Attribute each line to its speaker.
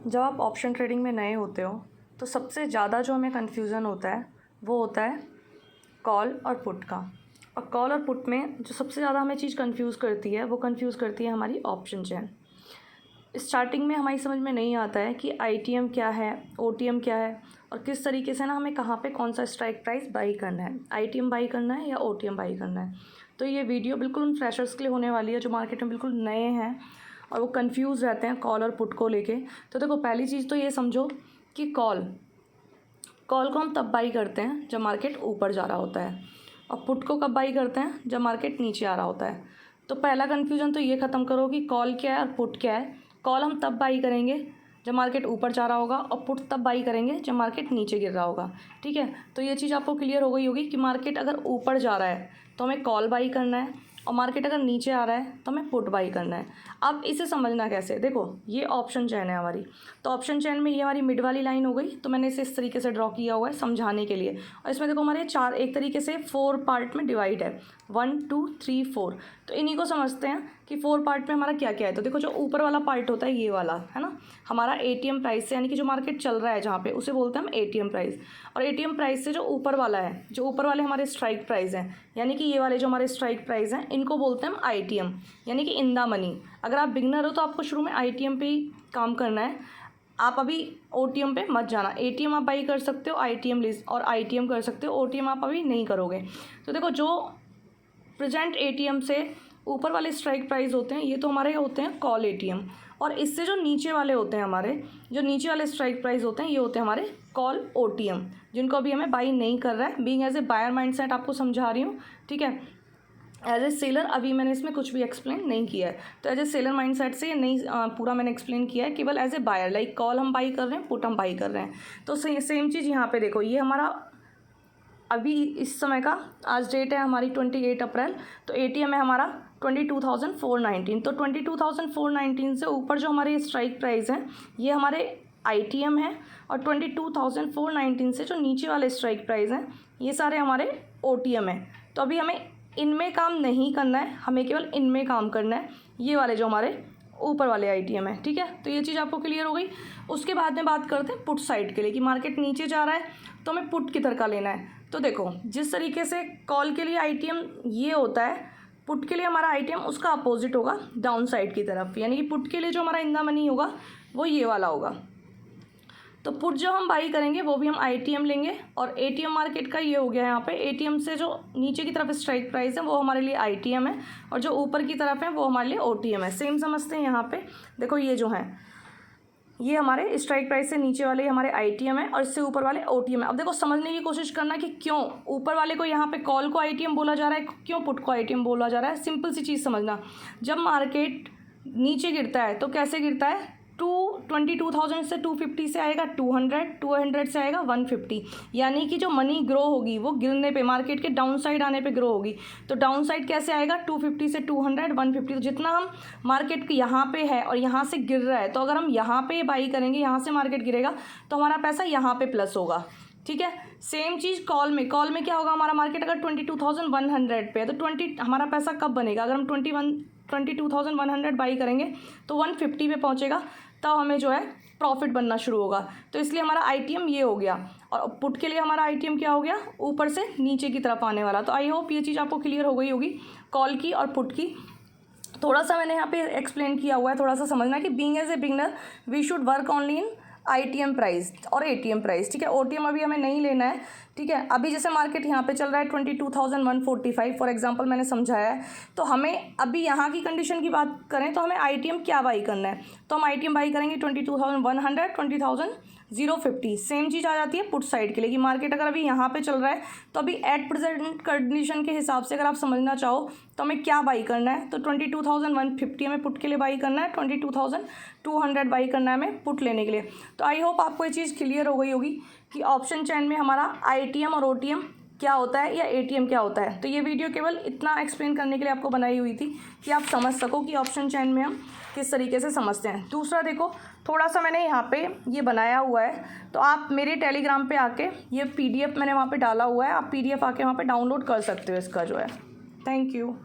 Speaker 1: जब आप option trading में नए होते हो तो सबसे ज़्यादा जो हमें कन्फ्यूज़न होता है वो होता है कॉल और पुट का। और कॉल और पुट में जो सबसे ज़्यादा हमें चीज़ कंफ्यूज करती है वो कंफ्यूज करती है हमारी ऑप्शन चेन। स्टार्टिंग में हमारी समझ में नहीं आता है कि आईटीएम क्या है, ओटीएम क्या है और किस तरीके से ना हमें कहाँ पे कौन सा स्ट्राइक प्राइस बाई करना है, आईटीएम बाई करना है या ओटीएम बाई करना है। तो ये वीडियो बिल्कुल उन फ्रेशर्स के लिए होने वाली है जो मार्केट में बिल्कुल नए हैं और वो कंफ्यूज रहते हैं कॉल और पुट को लेके। तो देखो, पहली चीज़ तो ये समझो कि कॉल को हम तब बाई करते हैं जब मार्केट ऊपर जा रहा होता है और पुट को कब बाई करते हैं जब मार्केट नीचे आ रहा होता है। तो पहला कन्फ्यूज़न तो ये ख़त्म करो कि कॉल क्या है और पुट क्या है। कॉल हम तब बाई करेंगे जब मार्केट ऊपर जा रहा होगा और पुट तब बाई करेंगे जब मार्केट नीचे गिर रहा होगा। ठीक है, तो ये चीज़ आपको क्लियर हो गई होगी कि मार्केट अगर ऊपर जा रहा है तो हमें कॉल बाई करना है और मार्केट अगर नीचे आ रहा है तो हमें पुट बाई करना है। अब इसे समझना कैसे, देखो ये ऑप्शन चेन है हमारी, तो ऑप्शन चेन में ये हमारी मिड वाली लाइन हो गई, तो मैंने इसे इस तरीके से ड्रॉ किया हुआ है समझाने के लिए। और इसमें देखो हमारे चार एक तरीके से 4 पार्ट में डिवाइड है, 1 2 3 4। तो इन्हीं को समझते हैं कि 4 पार्ट में हमारा क्या क्या है। तो देखो, जो ऊपर वाला पार्ट होता है ये वाला है ना, हमारा एटीएम प्राइस से, यानी कि जो मार्केट चल रहा है जहाँ पे, उसे बोलते हैं हम एटीएम प्राइस। और एटीएम प्राइस से जो ऊपर वाला है, जो ऊपर वाले हमारे स्ट्राइक प्राइस हैं, यानी कि ये वाले जो हमारे स्ट्राइक प्राइस हैं, इनको बोलते हैं हम आईटीएम, यानी कि इन द मनी। अगर आप बिगनर हो तो आपको शुरू में आईटीएम पे ही काम करना है, आप अभी ओटीएम पे मत जाना। एटीएम आप बाई कर सकते हो, आईटीएम और आईटीएम कर सकते हो, ओटीएम आप अभी नहीं करोगे। तो देखो, जो प्रेजेंट एटीएम से ऊपर वाले स्ट्राइक प्राइस होते हैं ये तो हमारे होते हैं कॉल एटीएम, और इससे जो नीचे वाले होते हैं हमारे, जो नीचे वाले स्ट्राइक प्राइस होते हैं ये होते हैं हमारे कॉल ओटीएम, जिनको अभी हमें बाई नहीं कर रहा है। Being as a buyer mindset आपको समझा रही हूँ, ठीक है। एज ए सेलर अभी मैंने इसमें कुछ भी एक्सप्लेन नहीं किया है, तो एज ए सेलर माइंडसेट से नहीं पूरा मैंने एक्सप्लेन किया है, केवल as a buyer, like call हम बाई कर रहे हैं, पुट हम बाई कर रहे हैं। तो सेम चीज़ यहाँ पे देखो, ये हमारा अभी इस समय का आज डेट है हमारी 28 अप्रैल, तो एटीएम है हमारा 22,419। तो 22,419 से ऊपर जो हमारे स्ट्राइक प्राइस हैं ये हमारे आईटीएम है, और 22,419 से जो नीचे वाले स्ट्राइक प्राइस हैं ये सारे हमारे ओटीएम है। तो अभी हमें इनमें काम नहीं करना है, हमें केवल इनमें काम करना है, ये वाले जो हमारे ऊपर वाले आईटीएम है। ठीक है, तो ये चीज़ आपको क्लियर हो गई। उसके बाद में बात करते हैं पुट साइड के लिए, कि मार्केट नीचे जा रहा है तो हमें पुट किधर का लेना है। तो देखो, जिस तरीके से कॉल के लिए आईटीएम ये होता है, पुट के लिए हमारा आईटीएम उसका अपोजिट होगा, डाउन साइड की तरफ, यानी कि पुट के लिए जो हमारा इन द मनी होगा वो ये वाला होगा। तो पुट जो हम बाई करेंगे वो भी हम आईटीएम लेंगे, और एटीएम मार्केट का ये हो गया यहाँ पे, एटीएम से जो नीचे की तरफ स्ट्राइक प्राइस है वो हमारे लिए आईटीएम है, और जो ऊपर की तरफ है वो हमारे लिए ओटीएम है। सेम समझते हैं यहाँ पे। देखो, ये जो है ये हमारे स्ट्राइक प्राइस से नीचे वाले हमारे आईटीएम है और इससे ऊपर वाले ओटीएम है। अब देखो, समझने की कोशिश करना कि क्यों ऊपर वाले को यहाँ पे कॉल को आईटीएम बोला जा रहा है, क्यों पुट को आईटीएम बोला जा रहा है। सिंपल सी चीज़ समझना, जब मार्केट नीचे गिरता है तो कैसे गिरता है, 22,000 से 250 से आएगा 200 से आएगा 150, यानी कि जो मनी ग्रो होगी वो गिरने पे, मार्केट के डाउन साइड आने पे ग्रो होगी। तो डाउन साइड कैसे आएगा, 250 से 200 150। तो जितना हम मार्केट यहाँ पे है और यहाँ से गिर रहा है, तो अगर हम यहाँ पे बाई करेंगे, यहाँ से मार्केट गिरेगा तो हमारा पैसा यहाँ पे प्लस होगा। ठीक है, सेम चीज़ कॉल में क्या होगा, हमारा मार्केट अगर 22,100 पे है तो 20 हमारा पैसा कब बनेगा, अगर हम 22,100 बाई करेंगे तो 150 पे पहुँचेगा, तब हमें जो है प्रॉफिट बनना शुरू होगा। तो इसलिए हमारा आईटीएम ये हो गया, और पुट के लिए हमारा आईटीएम क्या हो गया, ऊपर से नीचे की तरफ आने वाला। तो आई होप ये चीज़ आपको क्लियर हो गई होगी कॉल की और पुट की। थोड़ा सा मैंने यहाँ पे एक्सप्लेन किया हुआ है, थोड़ा सा समझना कि being as a beginner we should work only in ITM price और एटीएम प्राइस। ठीक है, ओटीएम अभी हमें नहीं लेना है। ठीक है, अभी जैसे मार्केट यहाँ पे चल रहा है 22,145 फॉर एग्जांपल मैंने समझाया है, तो हमें अभी यहाँ की कंडीशन की बात करें तो हमें आईटीएम क्या बाई करना है, तो हम आईटीएम बाई करेंगे 22,100 20,050। सेम चीज़ आ जाती है पुट साइड के लिए, कि मार्केट अगर अभी यहाँ पे चल रहा है तो अभी एट प्रेजेंट कंडीशन के हिसाब से अगर आप समझना चाहो तो हमें क्या बाई करना है, तो 22,150 हमें पुट के लिए बाई करना है, 22,200 बाई करना है हमें पुट लेने के लिए। तो आई होप आपको ये चीज़ क्लियर हो गई होगी कि ऑप्शन चेन में हमारा आईटीएम और ओटीएम क्या होता है या एटीएम क्या होता है। तो ये वीडियो केवल इतना एक्सप्लेन करने के लिए आपको बनाई हुई थी कि आप समझ सको कि ऑप्शन चेन में हम किस तरीके से समझते हैं। दूसरा देखो, थोड़ा सा मैंने यहाँ पे ये बनाया हुआ है, तो आप मेरे टेलीग्राम पे आके ये पीडीएफ मैंने वहाँ पे डाला हुआ है, आप पीडीएफ आके वहाँ पे डाउनलोड कर सकते हो इसका जो है। Thank you.